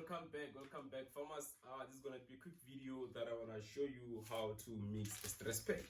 welcome back farmers. This is gonna be a quick video that I want to show you how to mix a Stresspac.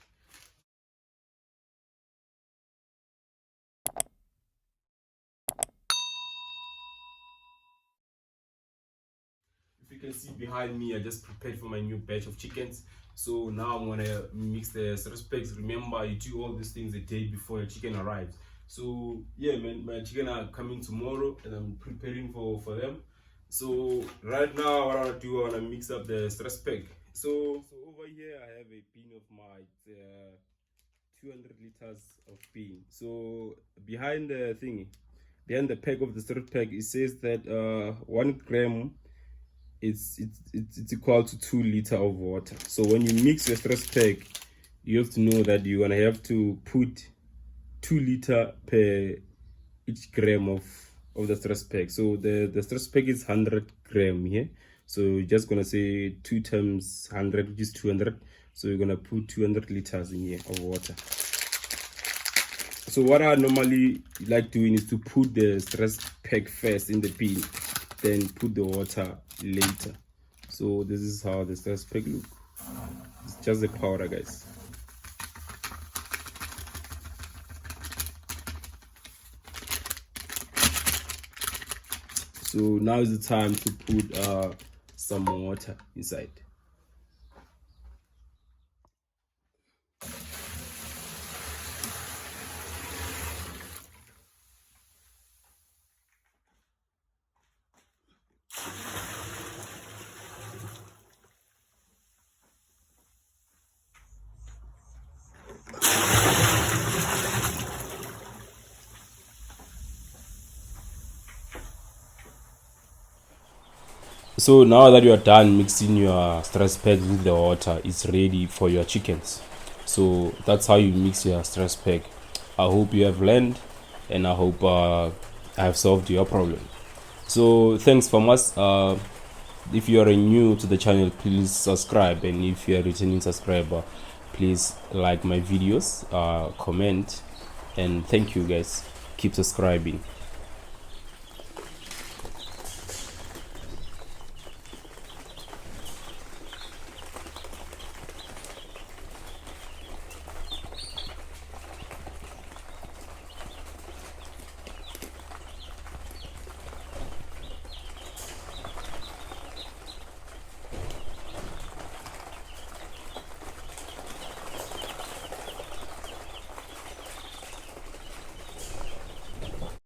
If you can see behind me, I just prepared for my new batch of chickens. So now I'm gonna mix the Stresspacs. Remember, you do all these things a day before your chicken arrives. So yeah, man, my chicken are coming tomorrow and I'm preparing for them. So right now what I want to do, I want to mix up the Stresspac. So over here I have a bin of my 200 liters of bean. So behind the thingy, behind the pack of the Stresspac, it says that 1 gram it's equal to 2 liters of water. So when you mix your Stresspac, you have to know that you're gonna have to put 2 liters per each gram of the Stresspac. So the Stresspac is 100 gram here. So you're just gonna say 2 times 100, which is 200. So you're gonna put 200 liters in here of water. So what I normally like doing is to put the Stresspac first in the bin, then put the water later. So this is how the Stresspac look. It's just the powder, guys. So now is the time to put some water inside. So now that you are done mixing your Stresspac with the water, it's ready for your chickens. So that's how you mix your Stresspac. I hope you have learned, and I hope I have solved your problem. So thanks farmers. If you are new to the channel, please subscribe, and if you are a returning subscriber, please like my videos, comment, and thank you guys. Keep subscribing.